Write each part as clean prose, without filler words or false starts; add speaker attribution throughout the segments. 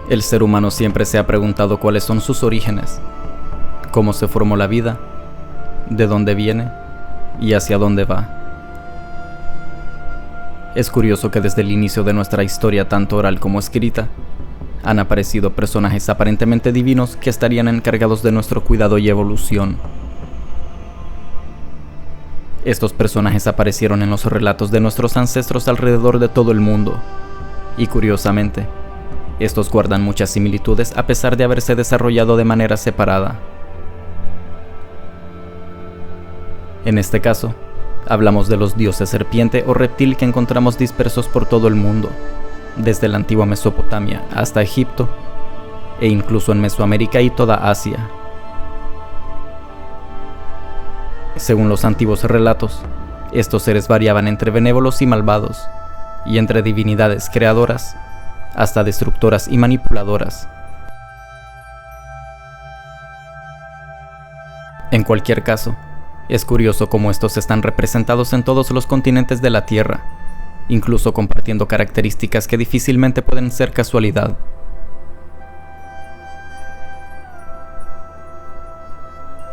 Speaker 1: El ser humano siempre se ha preguntado cuáles son sus orígenes, cómo se formó la vida, de dónde viene y hacia dónde va. Es curioso que desde el inicio de nuestra historia, tanto oral como escrita, han aparecido personajes aparentemente divinos que estarían encargados de nuestro cuidado y evolución. Estos personajes aparecieron en los relatos de nuestros ancestros alrededor de todo el mundo, y curiosamente, estos guardan muchas similitudes a pesar de haberse desarrollado de manera separada. En este caso, hablamos de los dioses serpiente o reptil que encontramos dispersos por todo el mundo, desde la antigua Mesopotamia hasta Egipto, e incluso en Mesoamérica y toda Asia. Según los antiguos relatos, estos seres variaban entre benévolos y malvados, y entre divinidades creadoras, hasta destructoras y manipuladoras. En cualquier caso, es curioso cómo estos están representados en todos los continentes de la Tierra, incluso compartiendo características que difícilmente pueden ser casualidad.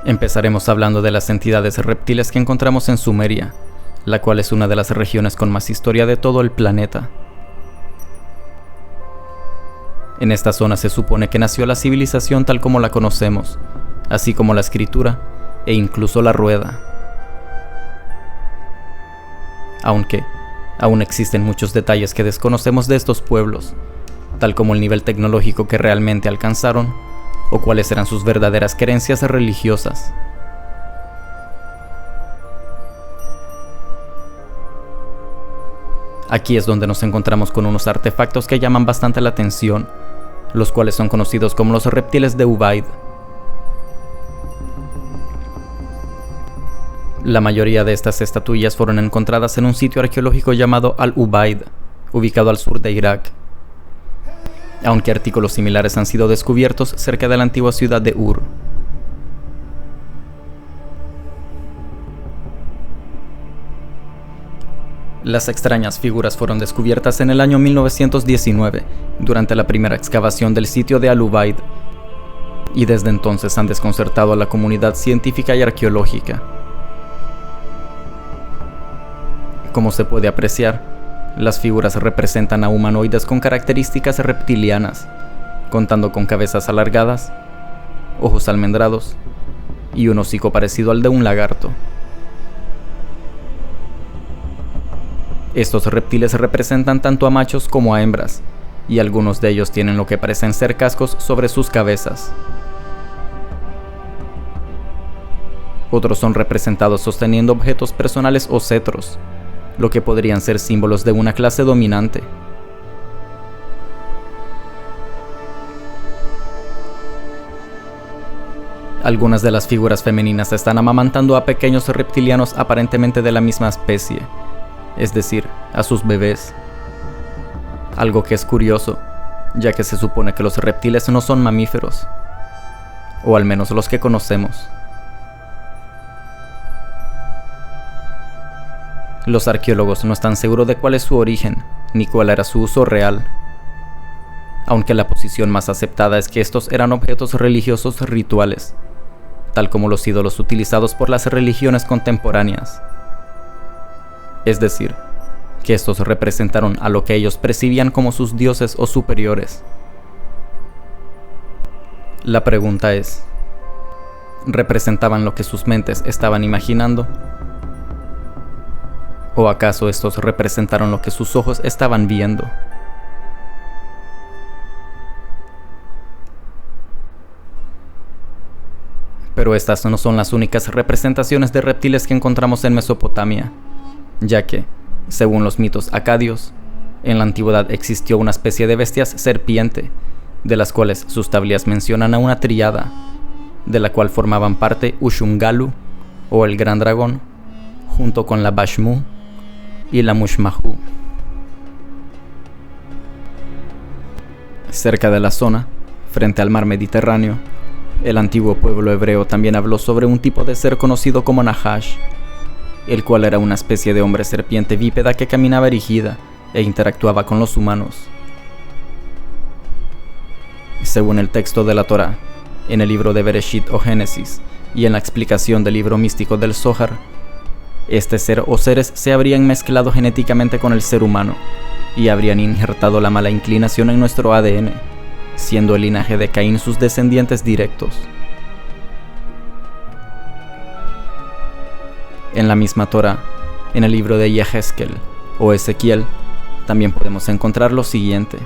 Speaker 1: Empezaremos hablando de las entidades reptiles que encontramos en Sumeria, la cual es una de las regiones con más historia de todo el planeta. En esta zona se supone que nació la civilización tal como la conocemos, así como la escritura e incluso la rueda. Aunque aún existen muchos detalles que desconocemos de estos pueblos, tal como el nivel tecnológico que realmente alcanzaron o cuáles eran sus verdaderas creencias religiosas. Aquí es donde nos encontramos con unos artefactos que llaman bastante la atención, los cuales son conocidos como los reptiles de Ubaid. La mayoría de estas estatuillas fueron encontradas en un sitio arqueológico llamado Al-Ubaid, ubicado al sur de Irak, aunque artículos similares han sido descubiertos cerca de la antigua ciudad de Ur. Las extrañas figuras fueron descubiertas en el año 1919, durante la primera excavación del sitio de Al-Ubaid, y desde entonces han desconcertado a la comunidad científica y arqueológica. Como se puede apreciar, las figuras representan a humanoides con características reptilianas, contando con cabezas alargadas, ojos almendrados y un hocico parecido al de un lagarto. Estos reptiles representan tanto a machos como a hembras, y algunos de ellos tienen lo que parecen ser cascos sobre sus cabezas. Otros son representados sosteniendo objetos personales o cetros, lo que podrían ser símbolos de una clase dominante. Algunas de las figuras femeninas están amamantando a pequeños reptilianos aparentemente de la misma especie, es decir, a sus bebés. Algo que es curioso, ya que se supone que los reptiles no son mamíferos, o al menos los que conocemos. Los arqueólogos no están seguros de cuál es su origen, ni cuál era su uso real, aunque la posición más aceptada es que estos eran objetos religiosos rituales, tal como los ídolos utilizados por las religiones contemporáneas. Es decir, que estos representaron a lo que ellos percibían como sus dioses o superiores. La pregunta es, ¿representaban lo que sus mentes estaban imaginando? ¿O acaso estos representaron lo que sus ojos estaban viendo? Pero estas no son las únicas representaciones de reptiles que encontramos en Mesopotamia, ya que, según los mitos acadios, en la antigüedad existió una especie de bestias serpiente, de las cuales sus tablillas mencionan a una tríada, de la cual formaban parte Ushungalu, o el gran dragón, junto con la Bashmu y la Mushmahu. Cerca de la zona, frente al mar Mediterráneo, el antiguo pueblo hebreo también habló sobre un tipo de ser conocido como Nahash, el cual era una especie de hombre serpiente bípeda que caminaba erigida e interactuaba con los humanos. Según el texto de la Torá, en el libro de Bereshit o Génesis, y en la explicación del libro místico del Zohar, este ser o seres se habrían mezclado genéticamente con el ser humano y habrían injertado la mala inclinación en nuestro ADN, siendo el linaje de Caín sus descendientes directos. En la misma Torá, en el libro de Yehezkel o Ezequiel, también podemos encontrar lo siguiente.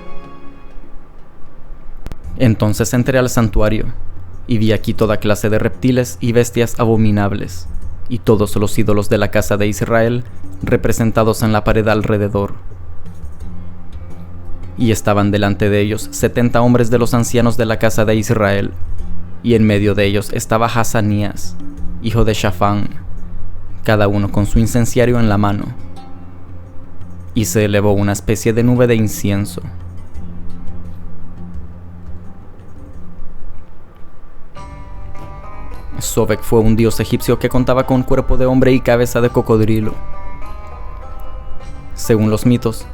Speaker 1: Entonces entré al santuario, y vi aquí toda clase de reptiles y bestias abominables, y todos los ídolos de la casa de Israel representados en la pared alrededor. Y estaban delante de ellos 70 hombres de los ancianos de la casa de Israel, y en medio de ellos estaba Hazanías, hijo de Shafán, cada uno con su incenciario en la mano. Y se elevó una especie de nube de incienso. Sobek fue un dios egipcio que contaba con cuerpo de hombre y cabeza de cocodrilo. Según los mitos,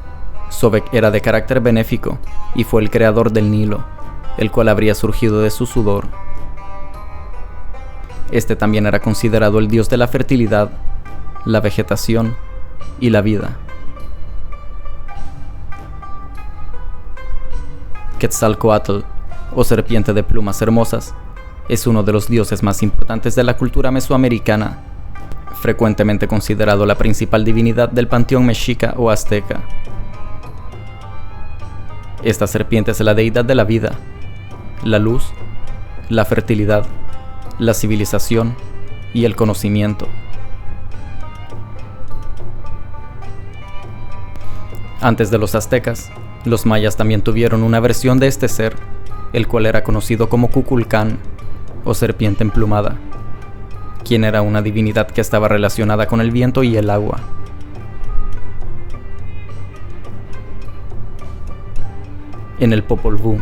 Speaker 1: Sobek era de carácter benéfico y fue el creador del Nilo, el cual habría surgido de su sudor. Este también era considerado el dios de la fertilidad, la vegetación y la vida. Quetzalcóatl, o serpiente de plumas hermosas, es uno de los dioses más importantes de la cultura mesoamericana, frecuentemente considerado la principal divinidad del panteón mexica o azteca. Esta serpiente es la deidad de la vida, la luz, la fertilidad, la civilización y el conocimiento. Antes de los aztecas, los mayas también tuvieron una versión de este ser, el cual era conocido como Kukulcán, o serpiente emplumada, quien era una divinidad que estaba relacionada con el viento y el agua. En el Popol Vuh,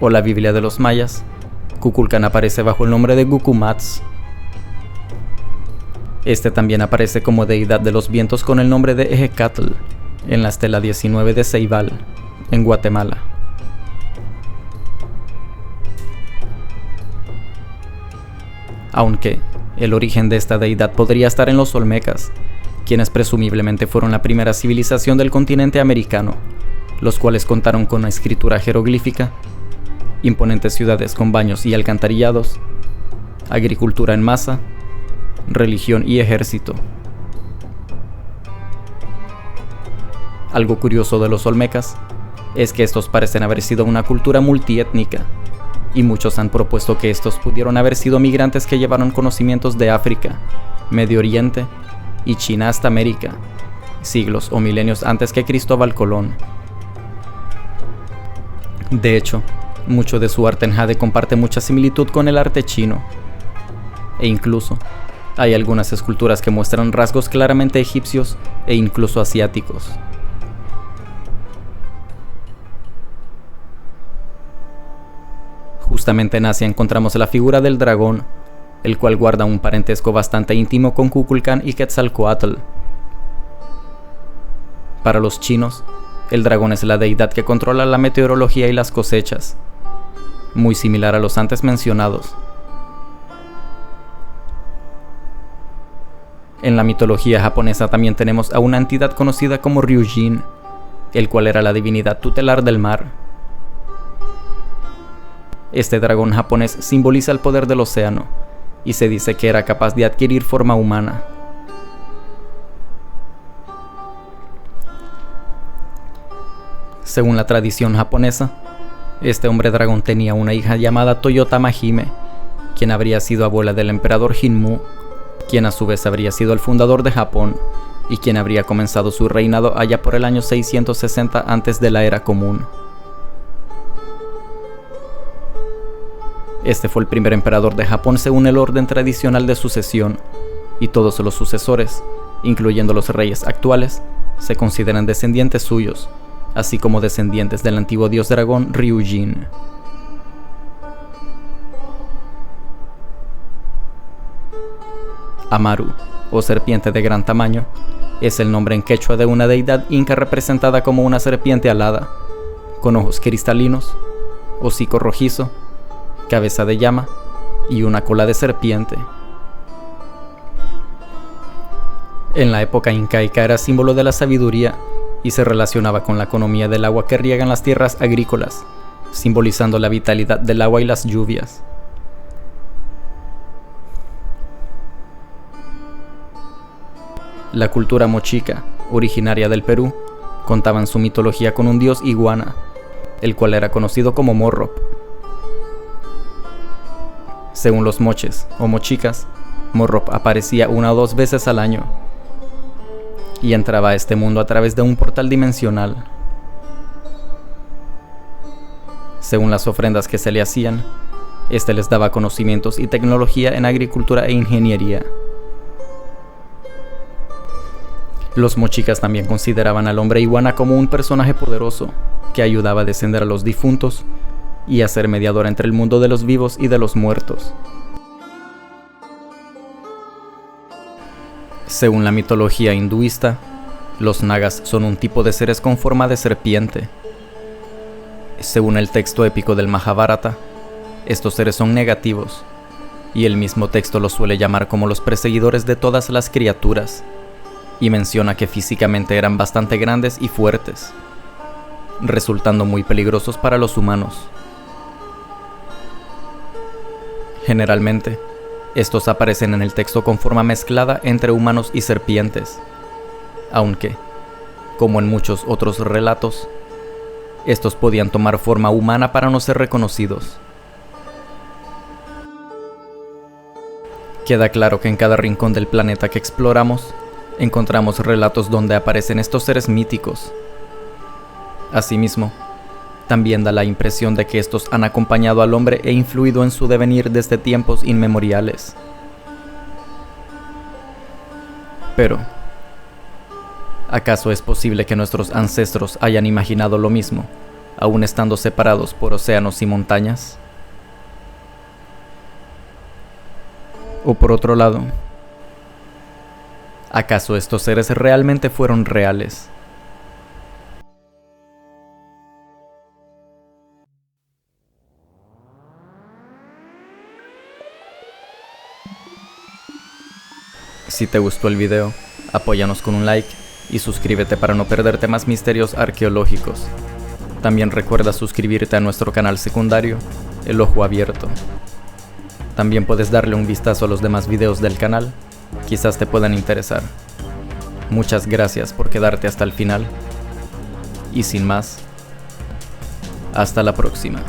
Speaker 1: o la Biblia de los mayas, Kukulcán aparece bajo el nombre de Gucumatz. Este también aparece como deidad de los vientos con el nombre de Ejecatl, en la estela 19 de Ceibal, en Guatemala. Aunque el origen de esta deidad podría estar en los olmecas, quienes presumiblemente fueron la primera civilización del continente americano, los cuales contaron con una escritura jeroglífica, imponentes ciudades con baños y alcantarillados, agricultura en masa, religión y ejército. Algo curioso de los olmecas es que estos parecen haber sido una cultura multiétnica, y muchos han propuesto que estos pudieron haber sido migrantes que llevaron conocimientos de África, Medio Oriente y China hasta América, siglos o milenios antes que Cristóbal Colón. De hecho, mucho de su arte en jade comparte mucha similitud con el arte chino, e incluso hay algunas esculturas que muestran rasgos claramente egipcios e incluso asiáticos. Justamente en Asia encontramos la figura del dragón, el cual guarda un parentesco bastante íntimo con Kukulcán y Quetzalcóatl. Para los chinos, el dragón es la deidad que controla la meteorología y las cosechas, muy similar a los antes mencionados. En la mitología japonesa también tenemos a una entidad conocida como Ryujin, el cual era la divinidad tutelar del mar. Este dragón japonés simboliza el poder del océano, y se dice que era capaz de adquirir forma humana. Según la tradición japonesa, este hombre dragón tenía una hija llamada Toyotama Hime, quien habría sido abuela del emperador Jinmu, quien a su vez habría sido el fundador de Japón, y quien habría comenzado su reinado allá por el año 660 antes de la Era Común. Este fue el primer emperador de Japón según el orden tradicional de sucesión, y todos los sucesores, incluyendo los reyes actuales, se consideran descendientes suyos, así como descendientes del antiguo dios dragón Ryujin. Amaru, o serpiente de gran tamaño, es el nombre en quechua de una deidad inca representada como una serpiente alada, con ojos cristalinos, hocico rojizo, cabeza de llama y una cola de serpiente. En la época incaica era símbolo de la sabiduría y se relacionaba con la economía del agua que riegan las tierras agrícolas, simbolizando la vitalidad del agua y las lluvias. La cultura mochica, originaria del Perú, contaba en su mitología con un dios iguana, el cual era conocido como Morrop. Según los moches o mochicas, Morrop aparecía 1 o 2 veces al año y entraba a este mundo a través de un portal dimensional. Según las ofrendas que se le hacían, este les daba conocimientos y tecnología en agricultura e ingeniería. Los mochicas también consideraban al hombre iguana como un personaje poderoso que ayudaba a descender a los difuntos y a ser mediador entre el mundo de los vivos y de los muertos. Según la mitología hinduista, los nagas son un tipo de seres con forma de serpiente. Según el texto épico del Mahabharata, estos seres son negativos, y el mismo texto los suele llamar como los perseguidores de todas las criaturas, y menciona que físicamente eran bastante grandes y fuertes, resultando muy peligrosos para los humanos. Generalmente, estos aparecen en el texto con forma mezclada entre humanos y serpientes, aunque, como en muchos otros relatos, estos podían tomar forma humana para no ser reconocidos. Queda claro que en cada rincón del planeta que exploramos, encontramos relatos donde aparecen estos seres míticos. Asimismo, también da la impresión de que estos han acompañado al hombre e influido en su devenir desde tiempos inmemoriales. Pero, ¿acaso es posible que nuestros ancestros hayan imaginado lo mismo, aún estando separados por océanos y montañas? O por otro lado, ¿acaso estos seres realmente fueron reales? Si te gustó el video, apóyanos con un like y suscríbete para no perderte más misterios arqueológicos. También recuerda suscribirte a nuestro canal secundario, El Ojo Abierto. También puedes darle un vistazo a los demás videos del canal, quizás te puedan interesar. Muchas gracias por quedarte hasta el final. Y sin más, hasta la próxima.